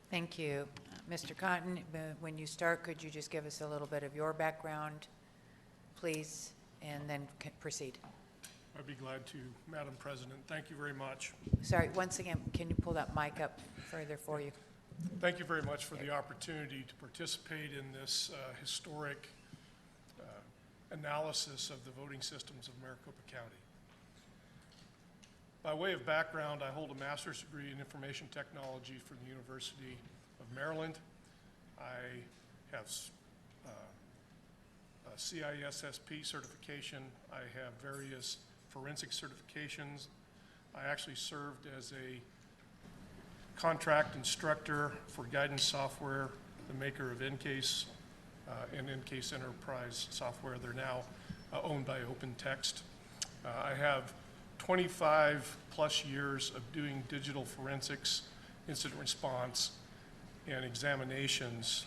Thank you. Mr. Cotton, when you start, could you just give us a little bit of your background, please, and then proceed? I'd be glad to, Madam President. Thank you very much. Sorry, once again, can you pull that mic up further for you? Thank you very much for the opportunity to participate in this historic analysis of the voting systems of Maricopa County. By way of background, I hold a master's degree in information technology from the University of Maryland. I have a CISSP certification. I have various forensic certifications. I actually served as a contract instructor for guidance software, the maker of Encase and Encase Enterprise software. They're now owned by OpenText. I have 25 plus years of doing digital forensics, incident response, and examinations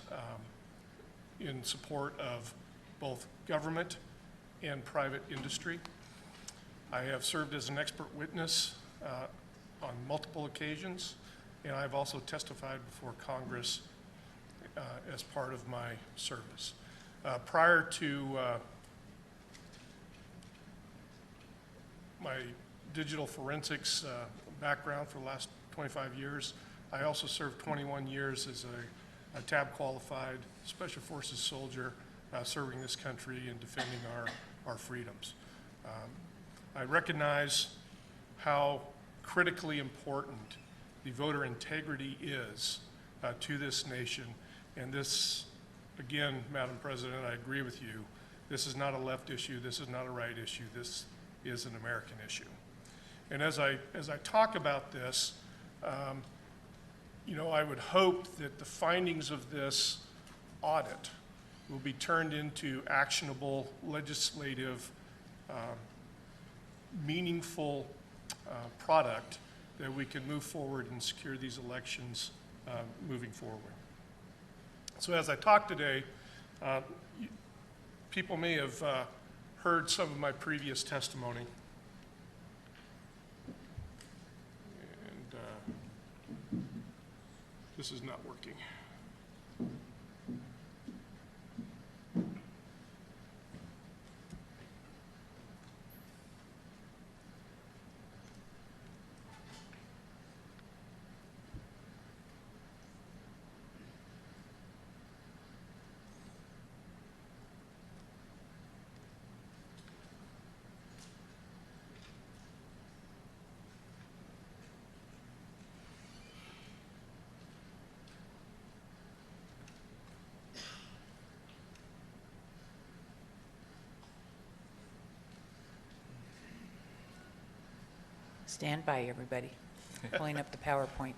in support of both government and private industry. I have served as an expert witness on multiple occasions, and I've also testified before Congress as part of my service. Prior to my digital forensics background for the last 25 years, I also served 21 years as a tab qualified Special Forces soldier serving this country and defending our freedoms. I recognize how critically important the voter integrity is to this nation. And this, again, Madam President, I agree with you. This is not a left issue. This is not a right issue. This is an American issue. And as I talk about this, you know, I would hope that the findings of this audit will be turned into actionable, legislative, meaningful product that we can move forward and secure these elections moving forward. So as I talk today, people may have heard some of my previous testimony. And this is not working. Stand by, everybody. Pulling up the PowerPoint.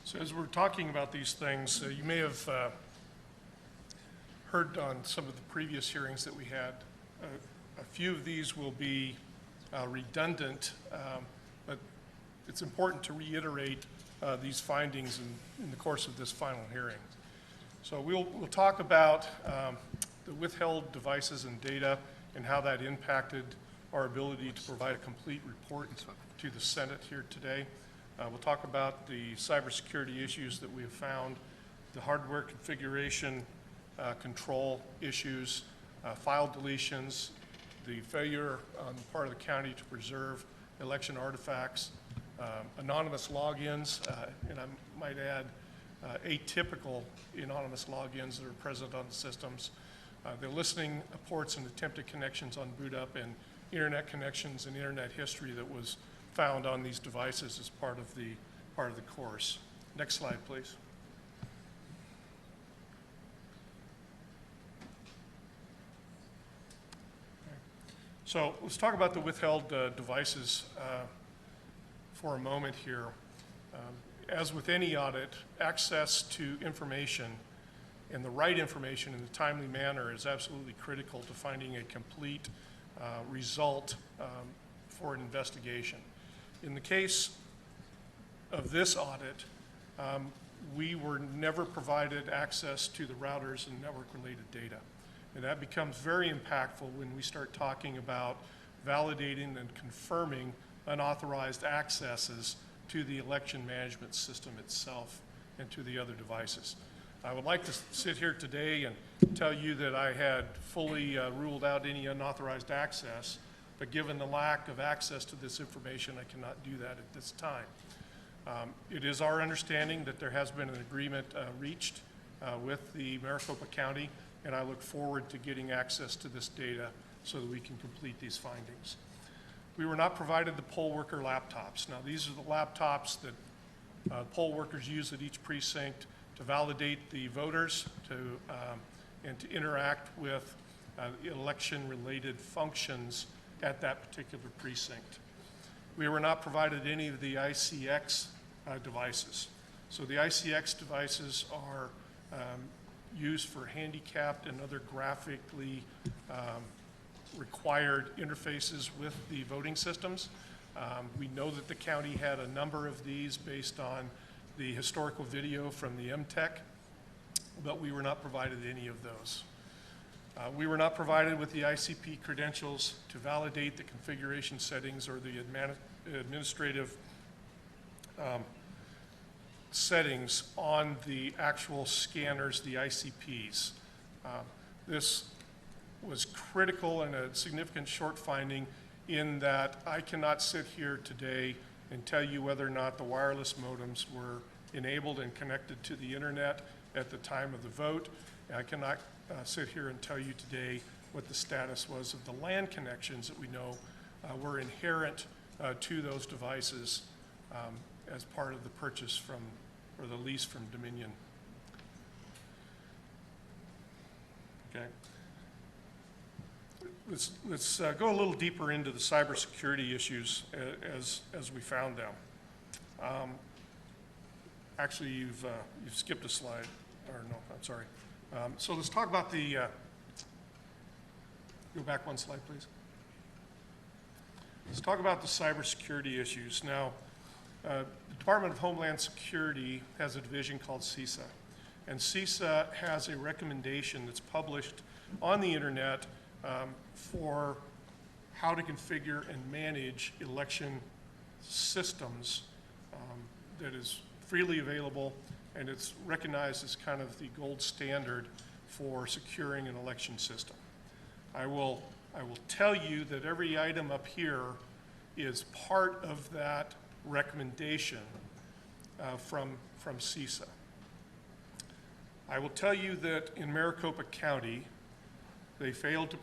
So as we're talking about these things, you may have heard on some of the previous hearings that we had. A few of these will be redundant, but it's important to reiterate these findings in the course of this final hearing. So we'll talk about the withheld devices and data and how that impacted our ability to provide a complete report to the Senate here today. We'll talk about the cybersecurity issues that we have found, the hardware configuration control issues, file deletions, the failure on the part of the county to preserve election artifacts, anonymous logins, and I might add atypical anonymous logins that are present on the systems, the listening ports and attempted connections on boot up, and internet connections and internet history that was found on these devices as part of the course. Next slide, please. So let's talk about the withheld devices for a moment here. As with any audit, access to information and the right information in a timely manner is absolutely critical to finding a complete result for an investigation. In the case of this audit, we were never provided access to the routers and network-related data. And that becomes very impactful when we start talking about validating and confirming unauthorized accesses to the election management system itself and to the other devices. I would like to sit here today and tell you that I had fully ruled out any unauthorized access, but given the lack of access to this information, I cannot do that at this time. It is our understanding that there has been an agreement reached with the Maricopa County, and I look forward to getting access to this data so that we can complete these findings. We were not provided the poll worker laptops. Now, these are the laptops that poll workers use at each precinct to validate the voters and to interact with election-related functions at that particular precinct. We were not provided any of the ICX devices. So the ICX devices are used for handicapped and other graphically required interfaces with the voting systems. We know that the county had a number of these based on the historical video from the MTech, but we were not provided any of those. We were not provided with the ICP credentials to validate the configuration settings or the administrative settings on the actual scanners, the ICPs. This was critical and a significant short finding in that I cannot sit here today and tell you whether or not the wireless modems were enabled and connected to the internet at the time of the vote. I cannot sit here and tell you today what the status was of the LAN connections that we know were inherent to those devices as part of the purchase from, or the lease from Dominion. Okay. Let's go a little deeper into the cybersecurity issues as we found them. Actually, you've skipped a slide, or no, I'm sorry. So let's talk about the, go back one slide, please. Let's talk about the cybersecurity issues. Now, the Department of Homeland Security has a division called CISA, and CISA has a recommendation that's published on the internet for how to configure and manage election systems that is freely available, and it's recognized as kind of the gold standard for securing an election system. I will tell you that every item up here is part of that recommendation from CISA. I will tell you that in Maricopa County, they failed to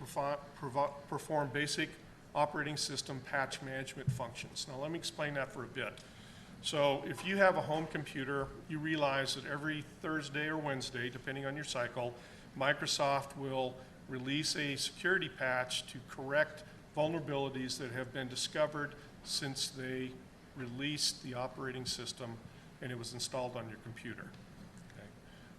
perform basic operating system patch management functions. Now let me explain that for a bit. So if you have a home computer, you realize that every Thursday or Wednesday, depending on your cycle, Microsoft will release a security patch to correct vulnerabilities that have been discovered since they released the operating system and it was installed on your computer. Okay.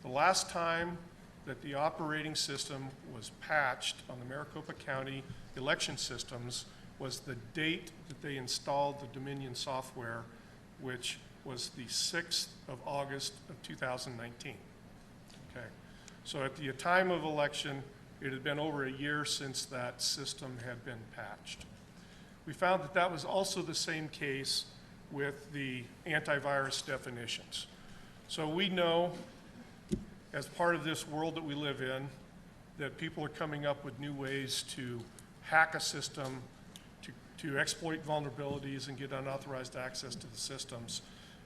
The last time that the operating system was patched on the Maricopa County election systems was the date that they installed the Dominion software, which was the 6th of August of 2019. Okay. So at the time of election, it had been over a year since that system had been patched. We found that that was also the same case with the antivirus definitions. So we know, as part of this world that we live in, that people are coming up with new ways to hack a system, to exploit vulnerabilities and get unauthorized access to the systems.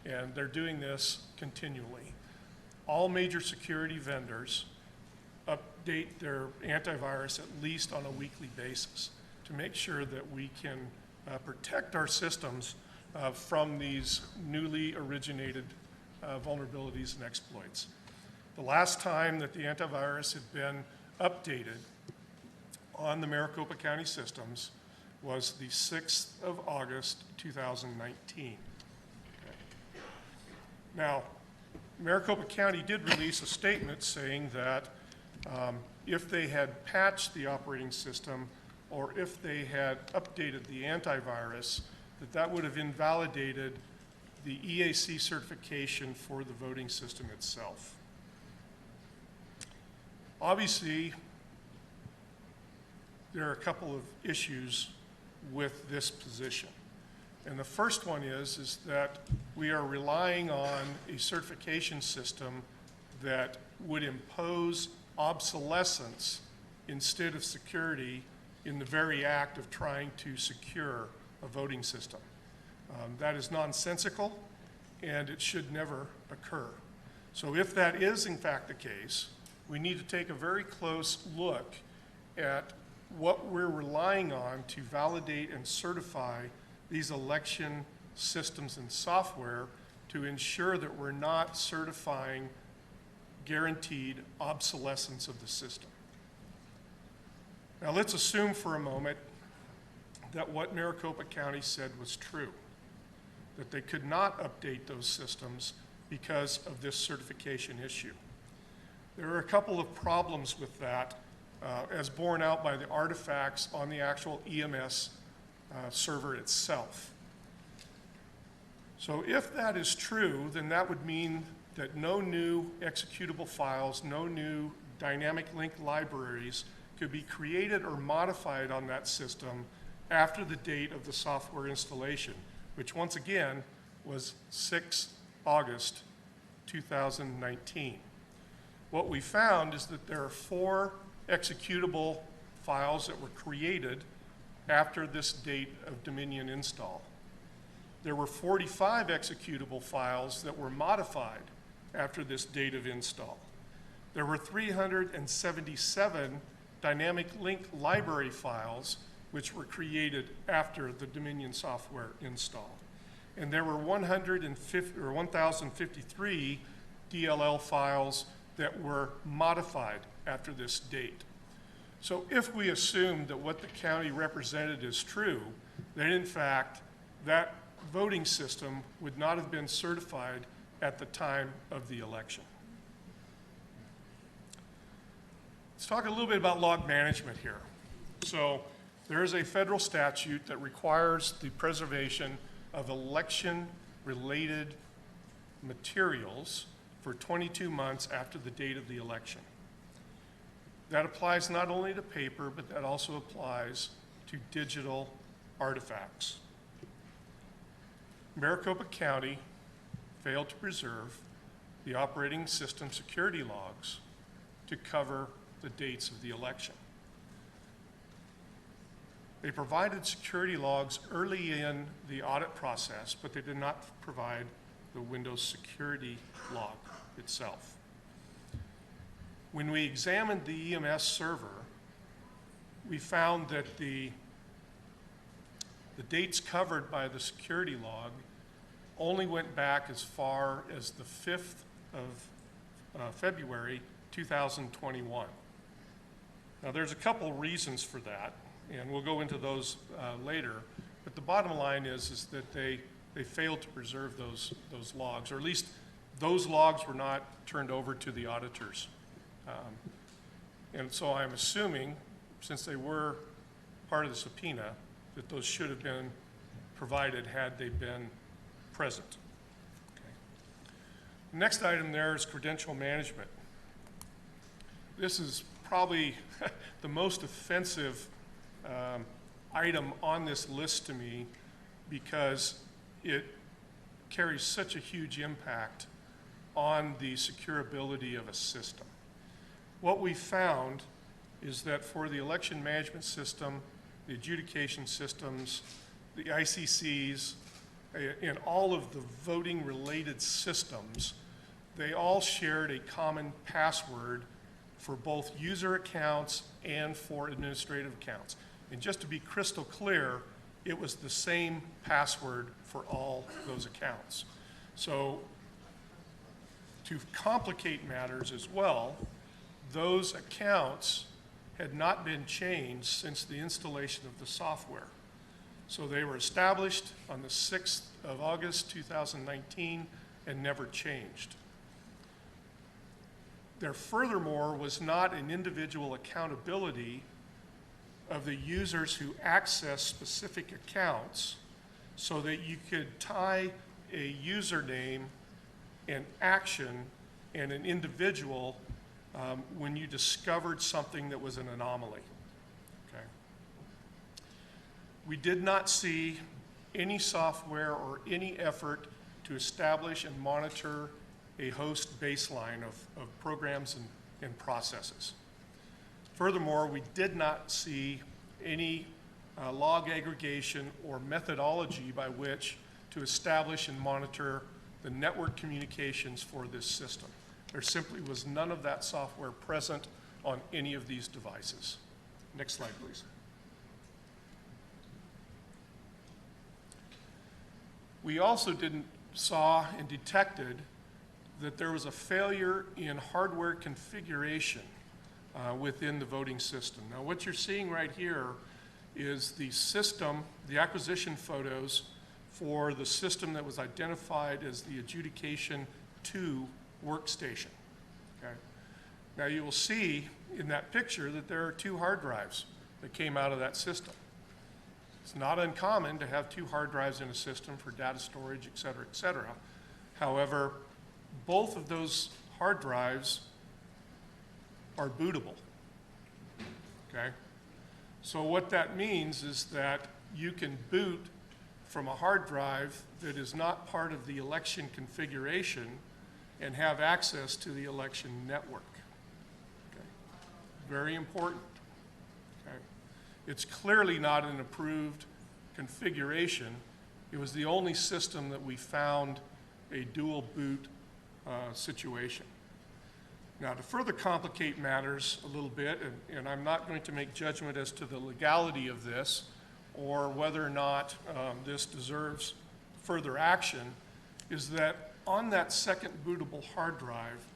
And they're doing this continually. All major security vendors update their antivirus at least on a weekly basis to make sure that we can protect our systems from these newly originated vulnerabilities and exploits. The last time that the antivirus had been updated on the Maricopa County systems was the 6th of August, 2019. Now, Maricopa County did release a statement saying that if they had patched the operating system or if they had updated the antivirus, that would have invalidated the EAC certification for the voting system itself. Obviously, there are a couple of issues with this position. And the first one is that we are relying on a certification system that would impose obsolescence instead of security in the very act of trying to secure a voting system. That is nonsensical, and it should never occur. So if that is in fact the case, we need to take a very close look at what we're relying on to validate and certify these election systems and software to ensure that we're not certifying guaranteed obsolescence of the system. Now let's assume for a moment that what Maricopa County said was true, that they could not update those systems because of this certification issue. There are a couple of problems with that as borne out by the artifacts on the actual EMS server itself. So if that is true, then that would mean that no new executable files, no new dynamic link libraries could be created or modified on that system after the date of the software installation, which once again was 6 August 2019. What we found is that there are 4 executable files that were created after this date of Dominion install. There were 45 executable files that were modified after this date of install. There were 377 dynamic link library files which were created after the Dominion software install. And there were 1,053 DLL files that were modified after this date. So if we assume that what the county represented is true, then in fact that voting system would not have been certified at the time of the election. Let's talk a little bit about log management here. So there is a federal statute that requires the preservation of election-related materials for 22 months after the date of the election. That applies not only to paper, but that also applies to digital artifacts. Maricopa County failed to preserve the operating system security logs to cover the dates of the election. They provided security logs early in the audit process, but they did not provide the Windows security log itself. When we examined the EMS server, we found that the dates covered by the security log only went back as far as the 5th of February 2021. Now there's a couple reasons for that, and we'll go into those later, but the bottom line is that they failed to preserve those logs, or at least those logs were not turned over to the auditors. And so I'm assuming, since they were part of the subpoena, that those should have been provided had they been present. Okay. The next item there is credential management. This is probably the most offensive item on this list to me because it carries such a huge impact on the securability of a system. What we found is that for the election management system, the adjudication systems, the ICCs, and all of the voting-related systems, they all shared a common password for both user accounts and for administrative accounts. And just to be crystal clear, it was the same password for all those accounts. So to complicate matters as well, those accounts had not been changed since the installation of the software. So they were established on the 6th of August 2019 and never changed. There furthermore was not an individual accountability of the users who access specific accounts so that you could tie a username, an action, and an individual when you discovered something that was an anomaly. Okay. We did not see any software or any effort to establish and monitor a host baseline of programs and processes. Furthermore, we did not see any log aggregation or methodology by which to establish and monitor the network communications for this system. There simply was none of that software present on any of these devices. Next slide, please. We also saw and detected that there was a failure in hardware configuration within the voting system. Now, what you're seeing right here is the system, the acquisition photos for the system that was identified as the Adjudication 2 workstation. Okay? Now, you will see in that picture that there are 2 hard drives that came out of that system. It's not uncommon to have 2 hard drives in a system for data storage, et cetera, et cetera. However, both of those hard drives are bootable, okay? So what that means is that you can boot from a hard drive that is not part of the election configuration and have access to the election network, okay? Very important, okay? It's clearly not an approved configuration. It was the only system that we found a dual boot situation. Now, to further complicate matters a little bit, and I'm not going to make judgment as to the legality of this or whether or not this deserves further action, is that on that second bootable hard drive,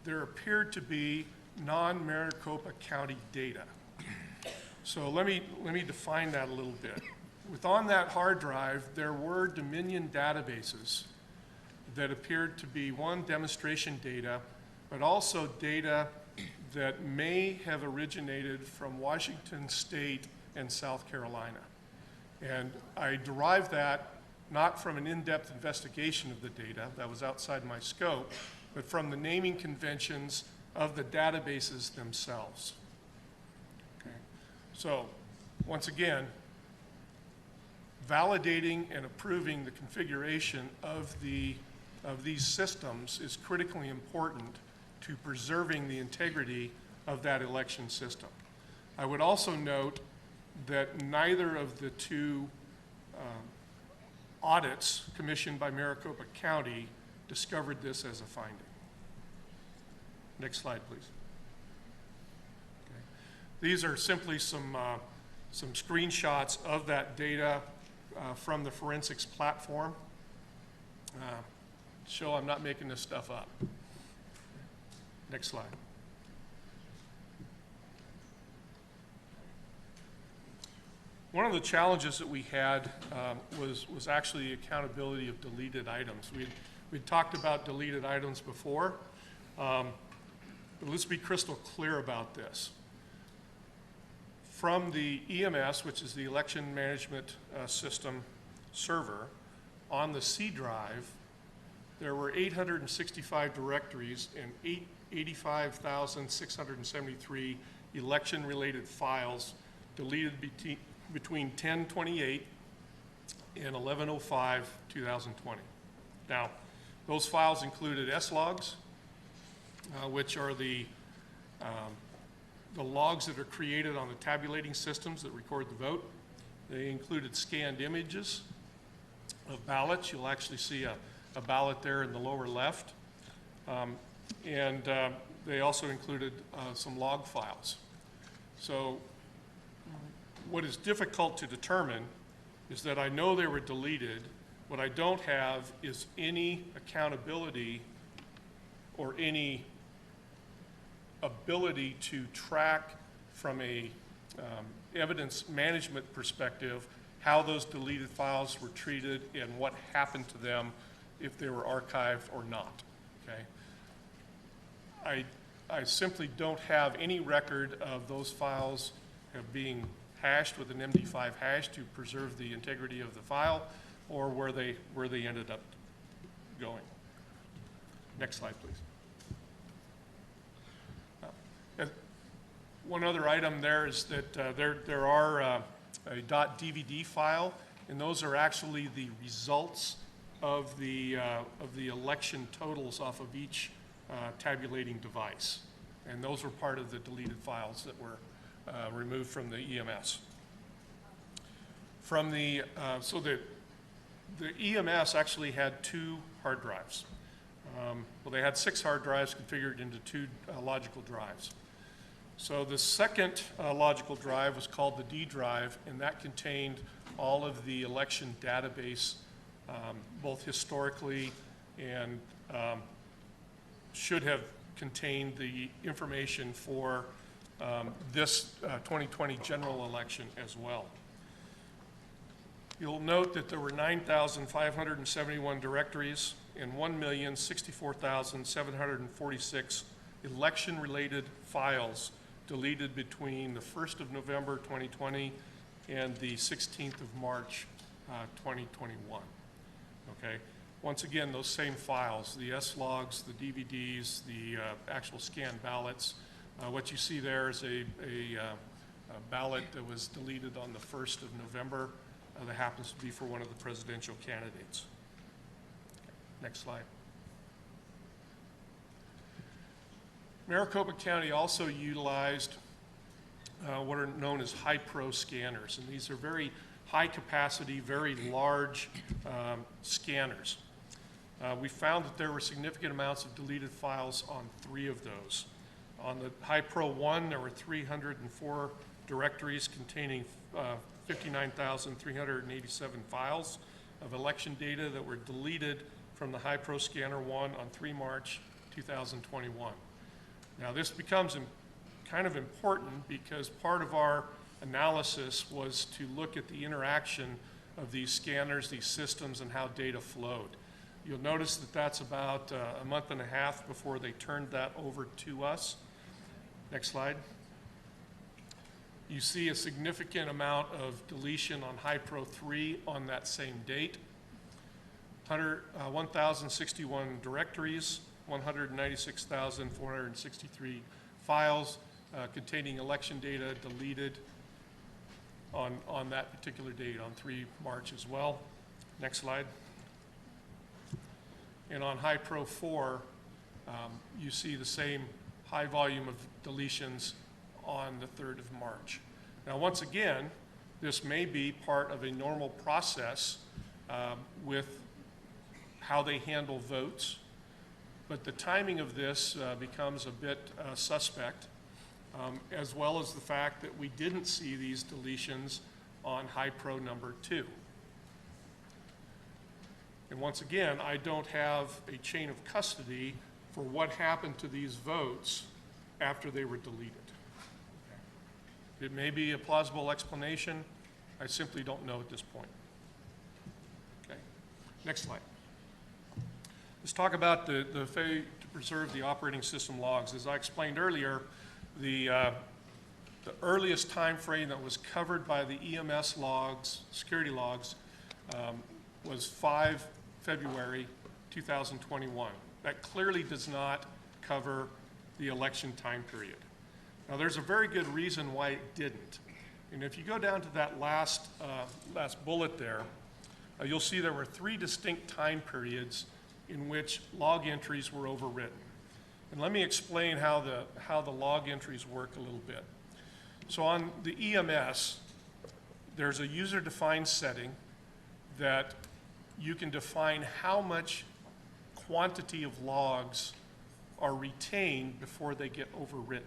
there appeared to be non-Maricopa County data. So let me define that a little bit. On that hard drive, there were Dominion databases that appeared to be, one, demonstration data, but also data that may have originated from Washington State and South Carolina. And I derived that not from an in-depth investigation of the data, that was outside my scope, but from the naming conventions of the databases themselves. Okay. So, once again, validating and approving the configuration of these systems is critically important to preserving the integrity of that election system. I would also note that neither of the 2 audits commissioned by Maricopa County discovered this as a finding. Next slide, please. Okay. These are simply some screenshots of that data from the forensics platform. Show I'm not making this stuff up. Next slide. One of the challenges that we had was actually the accountability of deleted items. We'd talked about deleted items before, but let's be crystal clear about this. From the EMS, which is the Election Management System server, on the C drive, there were 865 directories and 85,673 election-related files deleted between 10/28 and 11/05/2020. Now, those files included S-logs, which are the logs that are created on the tabulating systems that record the vote. They included scanned images of ballots. You'll actually see a ballot there in the lower left. And they also included some log files. So what is difficult to determine is that I know they were deleted. What I don't have is any accountability or any ability to track from a evidence management perspective how those deleted files were treated and what happened to them if they were archived or not, okay? I simply don't have any record of those files being hashed with an MD5 hash to preserve the integrity of the file or where they ended up going. Next slide, please. One other item there is that there are a .dvd file, and those are actually the results of the election totals off of each tabulating device. And those were part of the deleted files that were removed from the EMS. From the EMS actually had 2 hard drives. Well, they had 6 hard drives configured into 2 logical drives. So the second logical drive was called the D drive, and that contained all of the election database, both historically and should have contained the information for this 2020 general election as well. You'll note that there were 9,571 directories and 1,064,746 election-related files deleted between the 1st of November 2020 and the 16th of March 2021. Okay. Once again, those same files, the S-logs, the DVDs, the actual scanned ballots. What you see there is a ballot that was deleted on the 1st of November that happens to be for one of the presidential candidates. Next slide. Maricopa County also utilized what are known as high-pro scanners, and these are very high-capacity, very large scanners. We found that there were significant amounts of deleted files on 3 of those. On the High-Pro 1, there were 304 directories containing 59,387 files of election data that were deleted from the High-Pro Scanner 1 on 3 March 2021. Now this becomes kind of important because part of our analysis was to look at the interaction of these scanners, these systems, and how data flowed. You'll notice that that's about a month and a half before they turned that over to us. Next slide. You see a significant amount of deletion on High-Pro 3 on that same date. 1,061 directories, 196,463 files containing election data deleted on that particular date, on 3 March as well. Next slide. And on High-Pro 4, you see the same high volume of deletions on the 3rd of March. Now, once again, this may be part of a normal process with how they handle votes, but the timing of this becomes a bit suspect, as well as the fact that we didn't see these deletions on High-Pro number 2. And once again, I don't have a chain of custody for what happened to these votes after they were deleted. It may be a plausible explanation. I simply don't know at this point. Okay. Next slide. Let's talk about the failure to preserve the operating system logs. As I explained earlier, the earliest time frame that was covered by the EMS logs, security logs, was 5 February 2021. That clearly does not cover the election time period. Now, there's a very good reason why it didn't. And if you go down to that last bullet there, you'll see there were 3 distinct time periods in which log entries were overwritten. And let me explain how the log entries work a little bit. So on the EMS, there's a user-defined setting that you can define how much quantity of logs are retained before they get overwritten.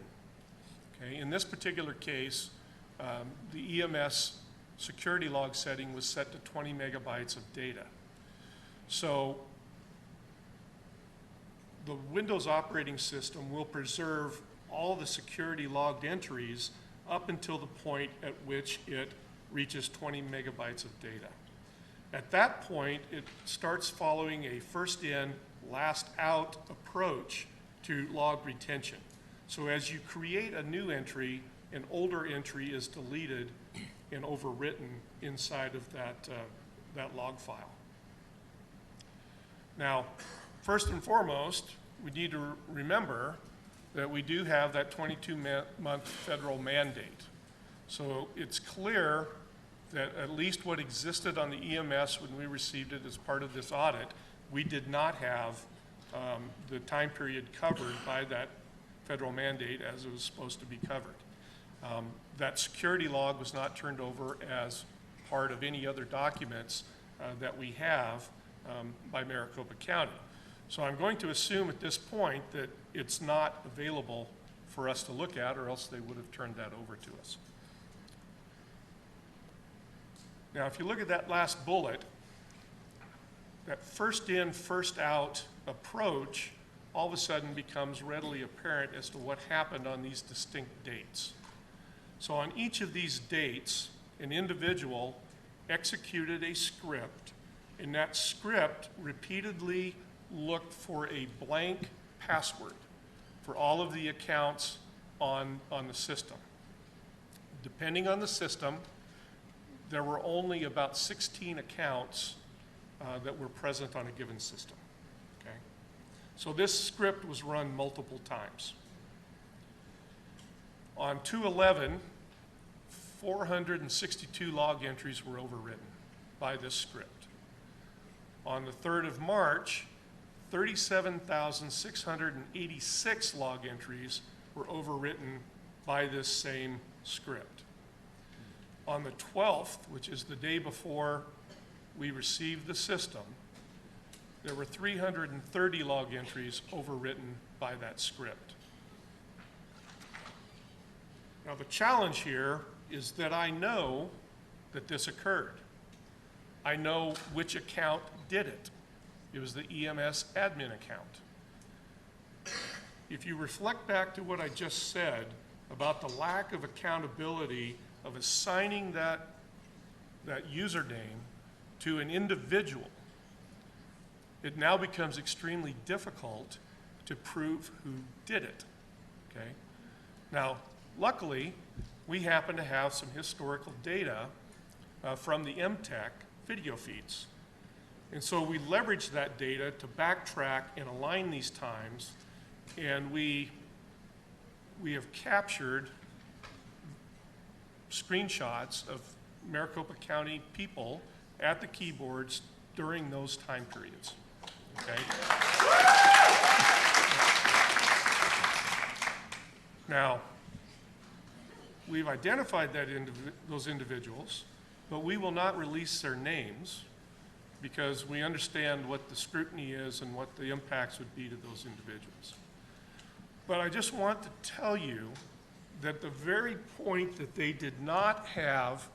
Okay? In this particular case, the EMS security log setting was set to 20 megabytes of data. So the Windows operating system will preserve all the security logged entries up until the point at which it reaches 20 megabytes of data. At that point, it starts following a first in, last out approach to log retention. So as you create a new entry, an older entry is deleted and overwritten inside of that log file. Now, first and foremost, we need to remember that we do have that 22-month federal mandate. So it's clear that at least what existed on the EMS when we received it as part of this audit, we did not have the time period covered by that federal mandate as it was supposed to be covered. That security log was not turned over as part of any other documents that we have by Maricopa County. So I'm going to assume at this point that it's not available for us to look at, or else they would have turned that over to us. Now, if you look at that last bullet, that first in, first out approach all of a sudden becomes readily apparent as to what happened on these distinct dates. So on each of these dates, an individual executed a script, and that script repeatedly looked for a blank password for all of the accounts on the system. Depending on the system, there were only about 16 accounts that were present on a given system. Okay? So this script was run multiple times. On 2/11, 462 log entries were overwritten by this script. On the 3rd of March, 37,686 log entries were overwritten by this same script. On the 12th, which is the day before we received the system, there were 330 log entries overwritten by that script. Now the challenge here is that I know that this occurred. I know which account did it. It was the EMS admin account. If you reflect back to what I just said about the lack of accountability of assigning that username to an individual, it now becomes extremely difficult to prove who did it, okay? Now, luckily, we happen to have some historical data from the MTech video feeds. And so we leveraged that data to backtrack and align these times, and we have captured screenshots of Maricopa County people at the keyboards during those time periods, okay? Now, we've identified those individuals, but we will not release their names because we understand what the scrutiny is and what the impacts would be to those individuals. But I just want to tell you that the very point that they did not have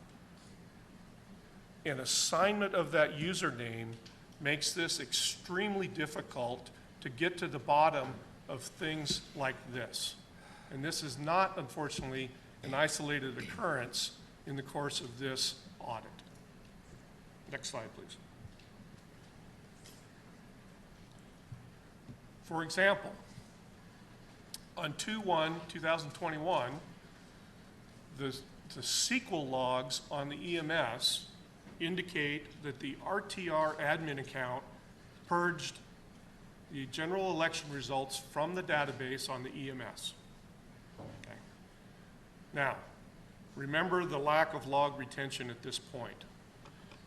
an assignment of that username makes this extremely difficult to get to the bottom of things like this. And this is not, unfortunately, an isolated occurrence in the course of this audit. Next slide, please. For example, on 2/1/2021, the SQL logs on the EMS indicate that the RTR admin account purged the general election results from the database on the EMS. Okay. Now, remember the lack of log retention at this point.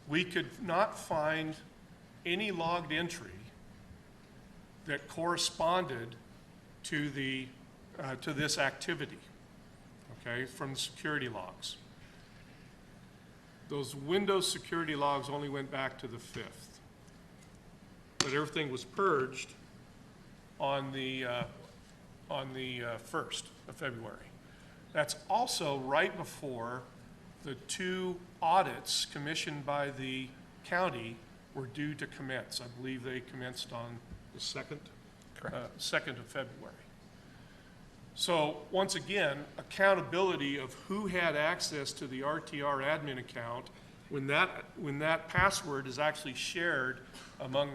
We could not find any logged entry that corresponded to to this activity, okay, from the security logs. Those Windows security logs only went back to the 5th, but everything was purged on the 1st of February. That's also right before the 2 audits commissioned by the county were due to commence. I believe they commenced on the 2nd, 2nd of February. So once again, accountability of who had access to the RTR admin account when that password is actually shared among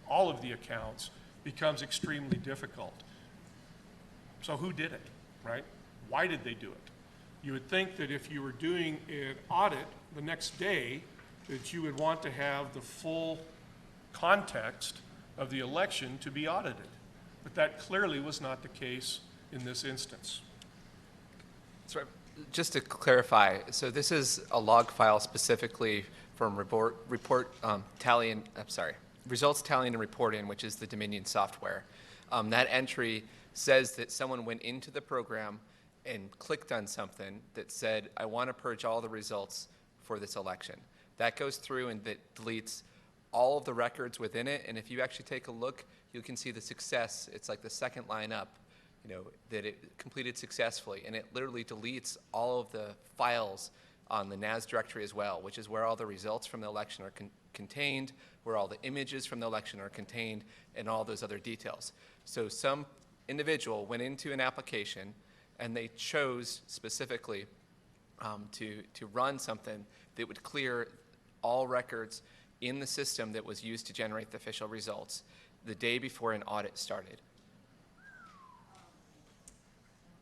all of the accounts becomes extremely difficult. So who did it, right? Why did they do it? You would think that if you were doing an audit the next day, that you would want to have the full context of the election to be audited. But that clearly was not the case in this instance. So just to clarify, so this is a log file specifically from results tallying and reporting, which is the Dominion software. That entry says that someone went into the program and clicked on something that said, I want to purge all the results for this election. That goes through and that deletes all of the records within it, and if you actually take a look, you can see the success. It's like the second line up, that it completed successfully, and it literally deletes all of the files on the NAS directory as well, which is where all the results from the election are contained, where all the images from the election are contained, and all those other details. So some individual went into an application, and they chose specifically to run something that would clear all records in the system that was used to generate the official results the day before an audit started.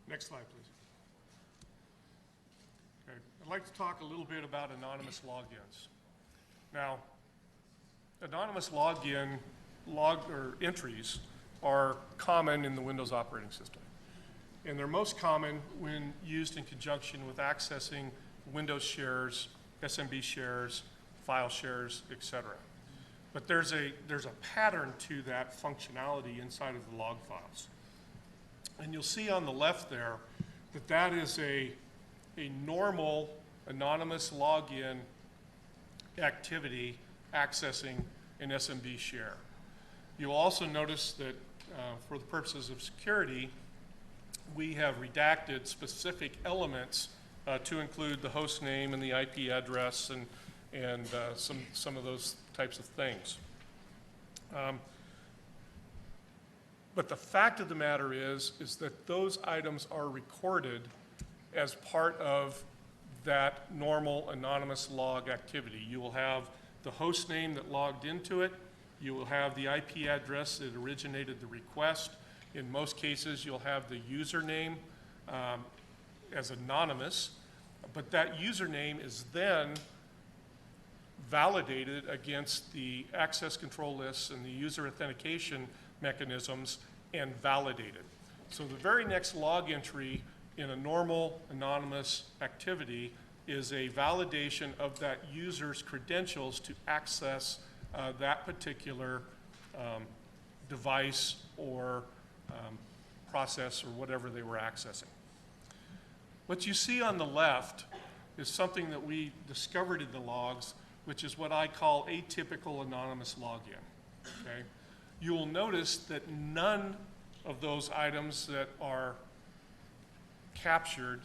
Next slide, please. Okay. I'd like to talk a little bit about anonymous logins. Now, anonymous login entries are common in the Windows operating system. And they're most common when used in conjunction with accessing Windows shares, SMB shares, file shares, etc. But there's a pattern to that functionality inside of the log files. And you'll see on the left there that is a normal anonymous login activity accessing an SMB share. You'll also notice that for the purposes of security, we have redacted specific elements to include the host name and the IP address and some of those types of things. But the fact of the matter is that those items are recorded as part of that normal anonymous log activity. You will have the host name that logged into it. You will have the IP address that originated the request. In most cases, you'll have the username as anonymous, but that username is then validated against the access control lists and the user authentication mechanisms and validated. So the very next log entry in a normal anonymous activity is a validation of that user's credentials to access that particular device or process or whatever they were accessing. What you see on the left is something that we discovered in the logs, which is what I call atypical anonymous login. Okay? You will notice that none of those items that are captured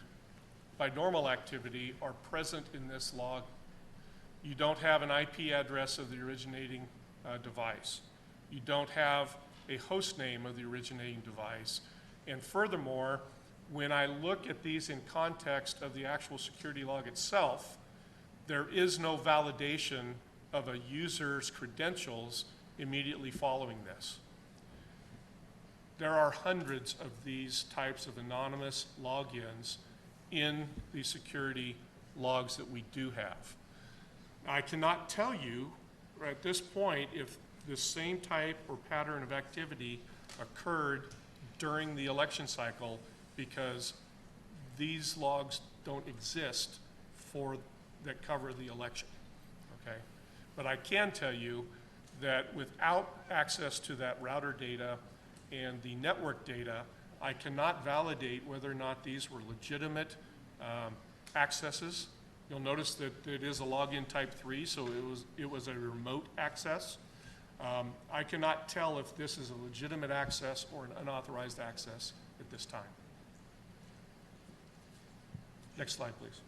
by normal activity are present in this log. You don't have an IP address of the originating device. You don't have a host name of the originating device. And furthermore, when I look at these in context of the actual security log itself, there is no validation of a user's credentials immediately following this. There are hundreds of these types of anonymous logins in the security logs that we do have. I cannot tell you at this point if this same type or pattern of activity occurred during the election cycle because these logs don't exist that cover the election, okay? But I can tell you that without access to that router data and the network data, I cannot validate whether or not these were legitimate accesses. You'll notice that it is a login type 3, so it was a remote access. I cannot tell if this is a legitimate access or an unauthorized access at this time. Next slide, please.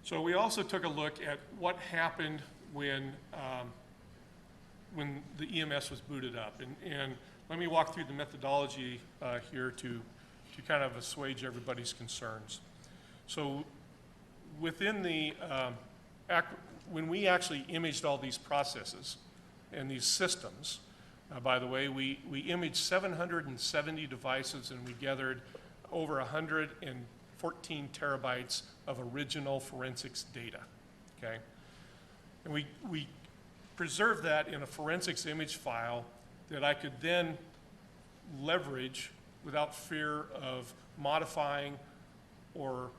So we also took a look at what happened when the EMS was booted up. And let me walk through the methodology here to kind of assuage everybody's concerns. So within the, when we actually imaged all these processes and these systems, by the way, we imaged 770 devices and we gathered over 114 terabytes of original forensics data, okay? And we preserved that in a forensics image file that I could then leverage without fear of modifying or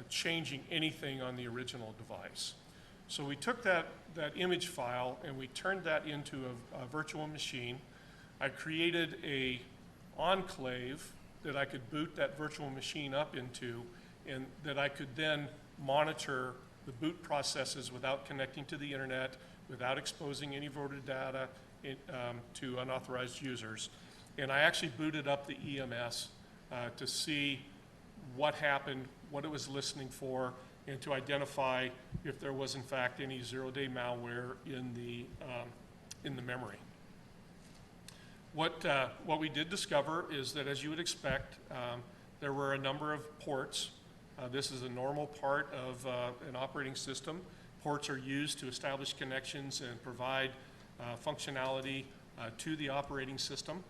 changing anything on the original device. So we took that image file and we turned that into a virtual machine. I created a enclave that I could boot that virtual machine up into, and that I could then monitor the boot processes without connecting to the internet, without exposing any voter data to unauthorized users. And I actually booted up the EMS to see what happened, what it was listening for, and to identify if there was in fact any zero-day malware in the memory. What we did discover is that, as you would expect, there were a number of ports. This is a normal part of an operating system. Ports are used to establish connections and provide functionality to the operating system.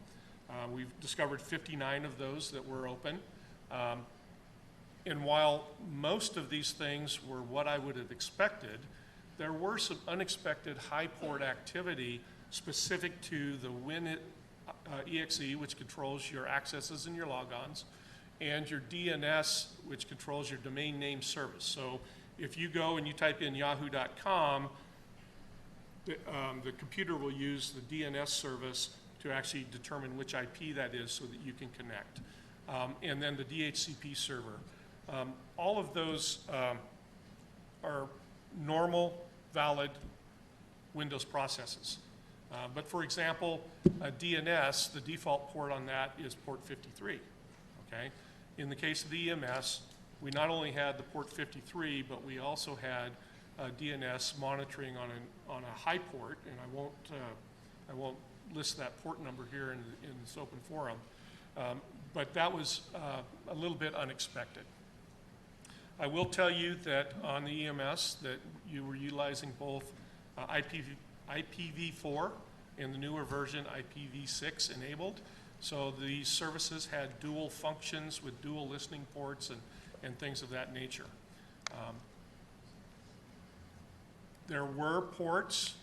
We've discovered 59 of those that were open. And while most of these things were what I would have expected, there were some unexpected high port activity specific to the WinExe, which controls your accesses and your logons, and your DNS, which controls your domain name service. So if you go and you type in yahoo.com, the computer will use the DNS service to actually determine which IP that is so that you can connect. And then the DHCP server. All of those are normal, valid Windows processes. But for example, DNS, the default port on that is port 53, okay? In the case of the EMS, we not only had the port 53, but we also had DNS monitoring on a high port, and I won't list that port number here in this open forum, but that was a little bit unexpected. I will tell you that on the EMS that you were utilizing both IPv4 and the newer version IPv6 enabled. So these services had dual functions with dual listening ports and things of that nature. There were ports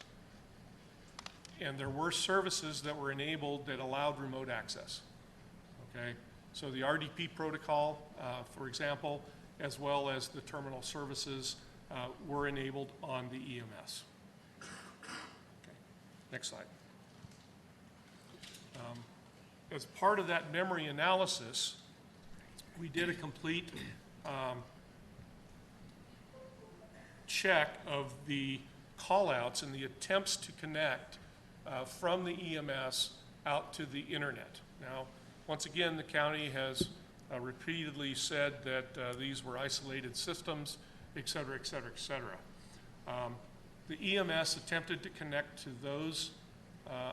and there were services that were enabled that allowed remote access, okay? So the RDP protocol, for example, as well as the terminal services were enabled on the EMS. Okay. Next slide. As part of that memory analysis, we did a complete check of the callouts and the attempts to connect from the EMS out to the internet. Now, once again, the county has repeatedly said that these were isolated systems, et cetera, et cetera, et cetera. The EMS attempted to connect to those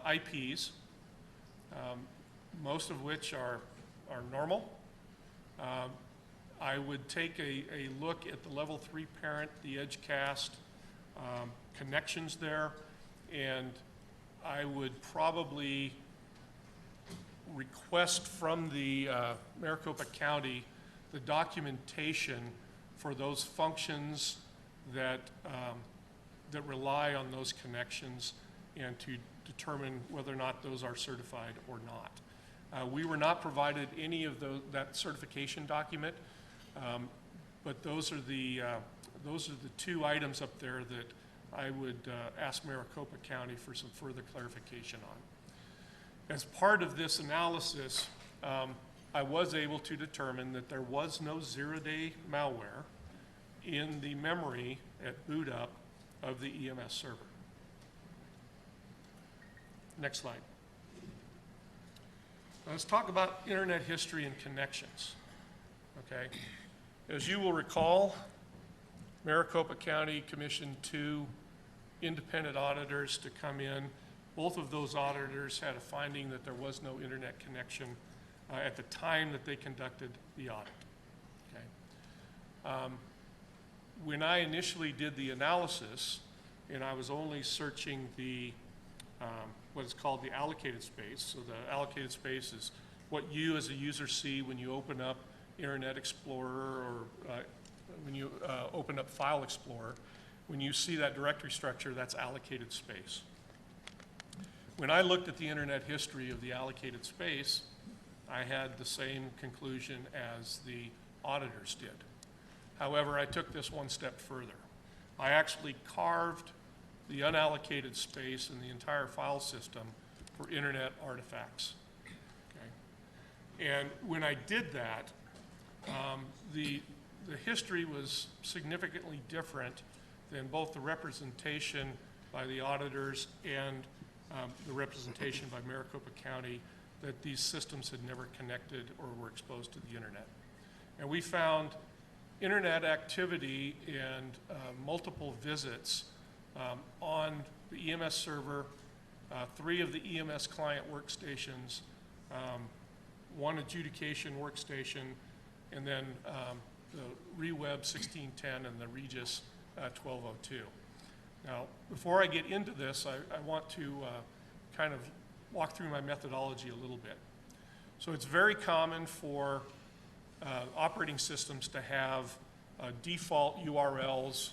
IPs, most of which are normal. I would take a look at the level 3 parent, the EdgeCast connections there, and I would probably request from the Maricopa County the documentation for those functions that rely on those connections, and to determine whether or not those are certified or not. We were not provided any of that certification document, but those are the two items up there I would ask Maricopa County for some further clarification on. As part of this analysis, I was able to determine that there was no zero-day malware in the memory at boot up of the EMS server. Next slide. Now let's talk about internet history and connections. Okay. As you will recall, Maricopa County commissioned 2 independent auditors to come in. Both of those auditors had a finding that there was no internet connection at the time that they conducted the audit. Okay. When I initially did the analysis, and I was only searching the what is called the allocated space. So the allocated space is what you as a user see when you open up Internet Explorer or when you open up File Explorer. When you see that directory structure, that's allocated space. When I looked at the internet history of the allocated space, I had the same conclusion as the auditors did. However, I took this one step further. I actually carved the unallocated space in the entire file system for internet artifacts. Okay? And when I did that, the history was significantly different than both the representation by the auditors and the representation by Maricopa County that these systems had never connected or were exposed to the internet. And we found internet activity and multiple visits on the EMS server, 3 of the EMS client workstations, 1 adjudication workstation, and then the ReWeb 1610 and the Regis 1202. Now, before I get into this, I want to kind of walk through my methodology a little bit. So it's very common for operating systems to have default URLs,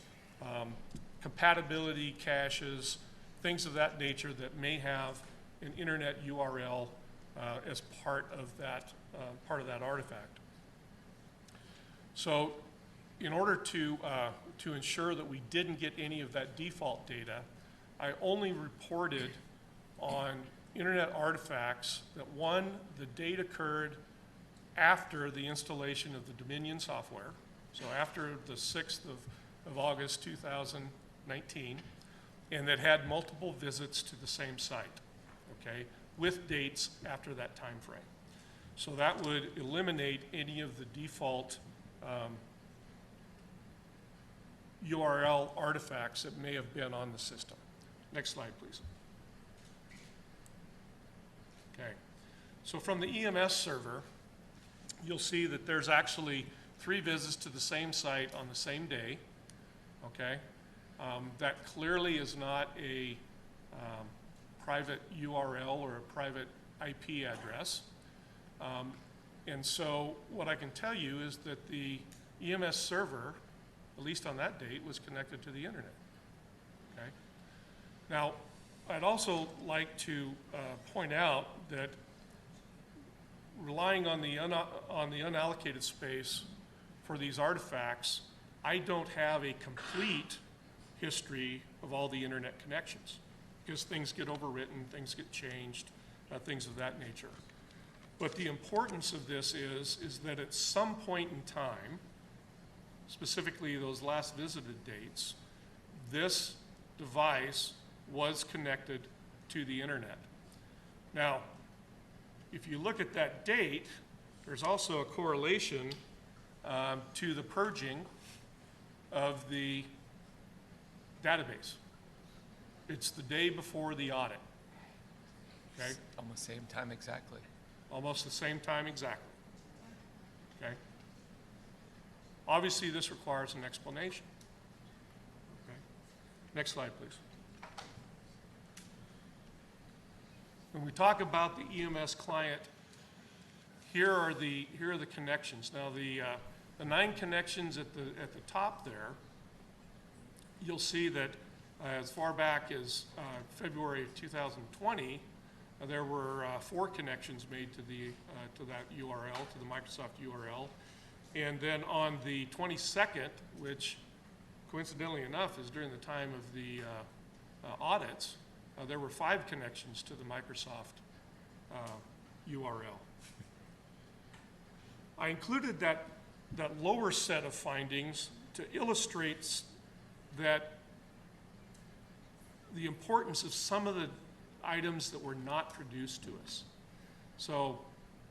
compatibility caches, things of that nature that may have an internet URL as part of that artifact. So in order to ensure that we didn't get any of that default data, I only reported on internet artifacts that, 1, the date occurred after the installation of the Dominion software, so after the 6th of August 2019, and that had multiple visits to the same site, okay, with dates after that time frame. So that would eliminate any of the default URL artifacts that may have been on the system. Next slide, please. Okay, so from the EMS server, you'll see that there's actually 3 visits to the same site on the same day, okay? That clearly is not a private URL or a private IP address. And so what I can tell you is that the EMS server, at least on that date, was connected to the internet, okay? Now, I'd also like to point out that relying on the unallocated space for these artifacts, I don't have a complete history of all the internet connections because things get overwritten, things get changed, things of that nature. But the importance of this is that at some point in time, specifically those last visited dates, this device was connected to the internet. Now, if you look at that date, there's also a correlation to the purging of the database. It's the day before the audit, okay? Almost same time exactly. Almost the same time exactly, okay? Obviously, this requires an explanation, okay? Next slide, please. When we talk about the EMS client, here are the connections. Now, the 9 connections at the top there, you'll see that as far back as February of 2020, there were 4 connections made to that URL, to the Microsoft URL. And then on the 22nd, which coincidentally enough, is during the time of the audits, there were 5 connections to the Microsoft URL. I included that lower set of findings to illustrate that the importance of some of the items that were not produced to us. So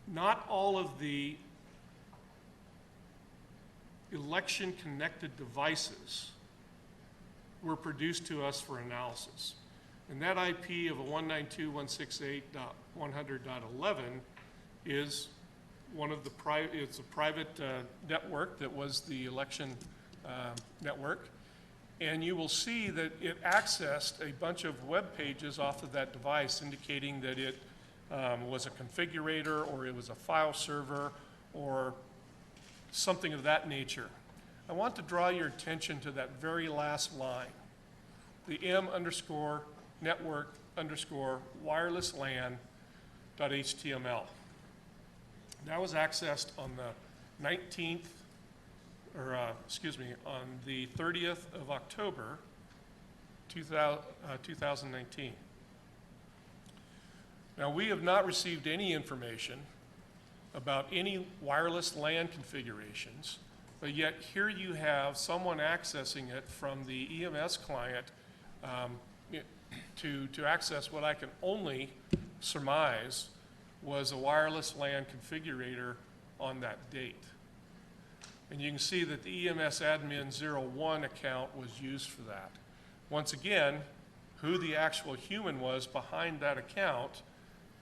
not all of the election-connected devices were produced to us for analysis. And that IP of a 192.168.100.11 is one of the it's a private network that was the election network. And you will see that it accessed a bunch of web pages off of that device, indicating that it was a configurator, or it was a file server, or something of that nature. I want to draw your attention to that very last line, the m_network_wireless_LAN.html. That was accessed on the 19th, on the 30th of October, 2019. Now, we have not received any information about any wireless LAN configurations, but yet here you have someone accessing it from the EMS client to access what I can only surmise was a wireless LAN configurator on that date. And you can see that the EMS admin 01 account was used for that. Once again, who the actual human was behind that account,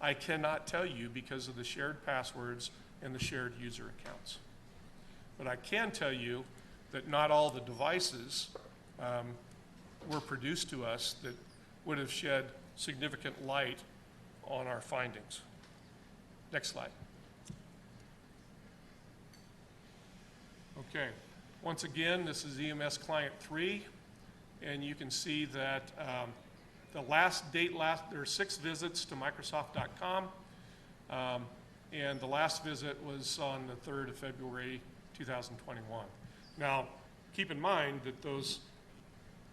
I cannot tell you because of the shared passwords and the shared user accounts. But I can tell you that not all the devices were produced to us that would have shed significant light on our findings. Next slide. Okay, once again, this is EMS Client 3, and you can see that there are 6 visits to Microsoft.com, and the last visit was on the 3rd of February 2021. Now, keep in mind that those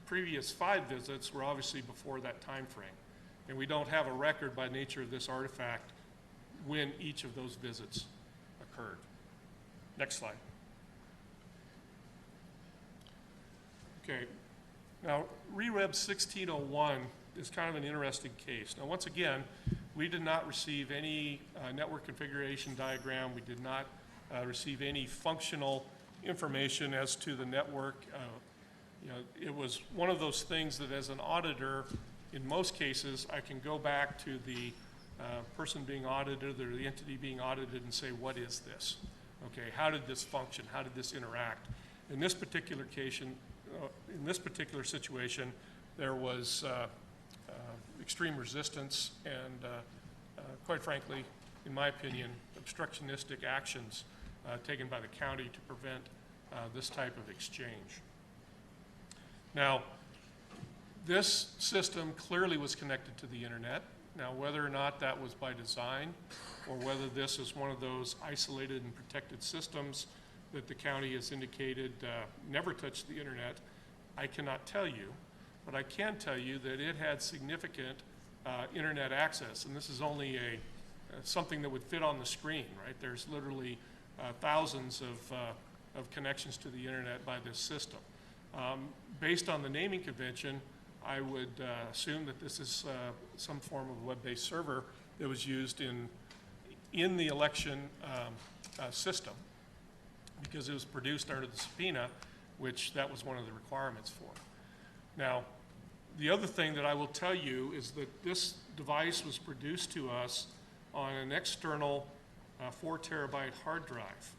previous 5 visits were obviously before that time frame, and we don't have a record by nature of this artifact when each of those visits occurred. Next slide. Okay, now REREB 1601 is kind of an interesting case. Now, once again, we did not receive any network configuration diagram. We did not receive any functional information as to the network. It was one of those things that as an auditor, in most cases, I can go back to the person being audited or the entity being audited and say, what is this? Okay, how did this function? How did this interact? In this particular situation, there was extreme resistance and, quite frankly, in my opinion, obstructionistic actions taken by the county to prevent this type of exchange. Now, this system clearly was connected to the internet. Now, whether or not that was by design or whether this is one of those isolated and protected systems that the county has indicated never touched the internet, I cannot tell you. But I can tell you that it had significant internet access, and this is only something that would fit on the screen, right? There's literally thousands of connections to the internet by this system. Based on the naming convention, I would assume that this is some form of web-based server that was used in the election system, because it was produced under the subpoena, which that was one of the requirements for. Now, the other thing that I will tell you is that this device was produced to us on an external 4 terabyte hard drive.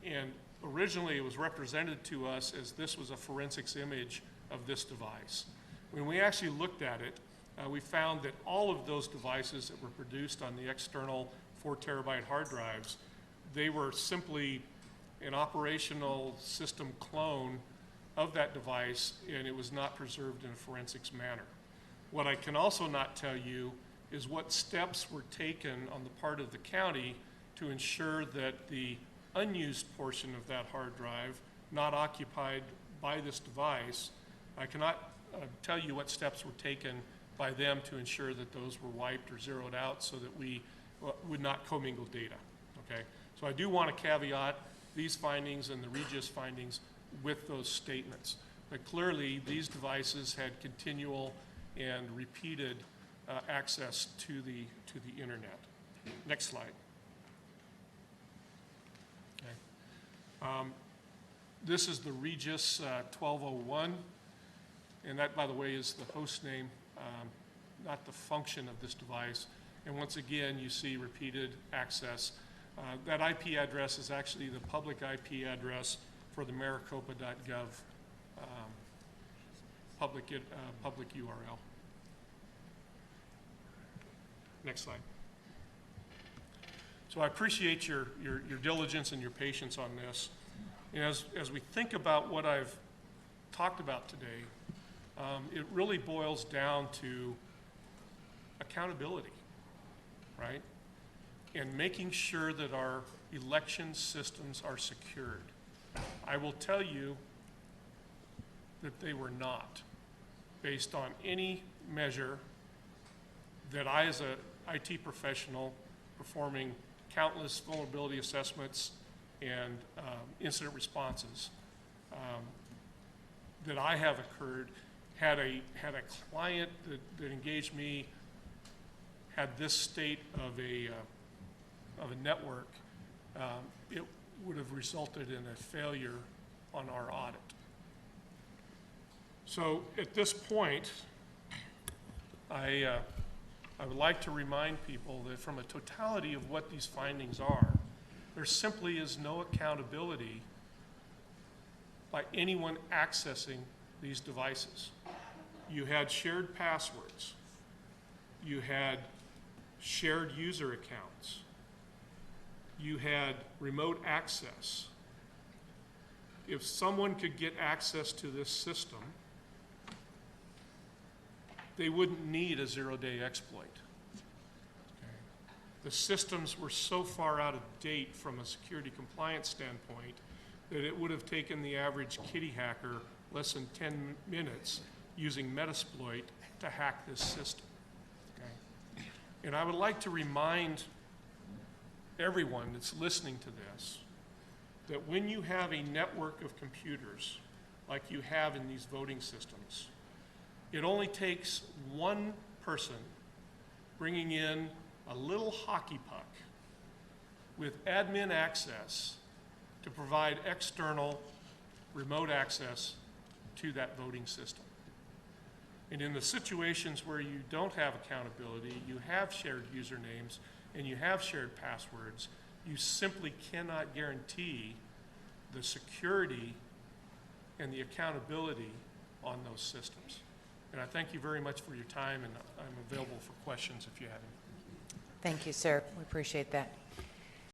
And originally it was represented to us as this was a forensics image of this device. When we actually looked at it, we found that all of those devices that were produced on the external 4 terabyte hard drives, they were simply an operational system clone of that device, and it was not preserved in a forensics manner. What I can also not tell you is what steps were taken on the part of the county to ensure that the unused portion of that hard drive, not occupied buy this device, I cannot tell you what steps were taken by them to ensure that those were wiped or zeroed out so that we would not commingle data, okay? So I do want to caveat these findings and the Regis findings with those statements. But clearly, these devices had continual and repeated access to the internet. Next slide. Okay. This is the Regis 1201, and that, by the way, is the host name, not the function of this device. And once again, you see repeated access. That IP address is actually the public IP address for the maricopa.gov public URL. Next slide. So I appreciate your diligence and your patience on this. And as we think about what I've talked about today, it really boils down to accountability, right? And making sure that our election systems are secured. I will tell you that they were not, based on any measure that I, as an IT professional, performing countless vulnerability assessments and incident responses, that I have occurred, had a client that engaged me, had this state of a network, it would have resulted in a failure on our audit. So at this point, I would like to remind people that from a totality of what these findings are, there simply is no accountability by anyone accessing these devices. You had shared passwords. You had shared user accounts. You had remote access. If someone could get access to this system, they wouldn't need a zero-day exploit. Okay. The systems were so far out of date from a security compliance standpoint that it would have taken the average kitty hacker less than 10 minutes using Metasploit to hack this system. Okay. And I would like to remind everyone that's listening to this that when you have a network of computers like you have in these voting systems, it only takes one person bringing in a little hockey puck with admin access to provide external remote access to that voting system. And in the situations where you don't have accountability, you have shared usernames and you have shared passwords, you simply cannot guarantee the security and the accountability on those systems. And I thank you very much for your time, and I'm available for questions if you have any. Thank you, sir. We appreciate that.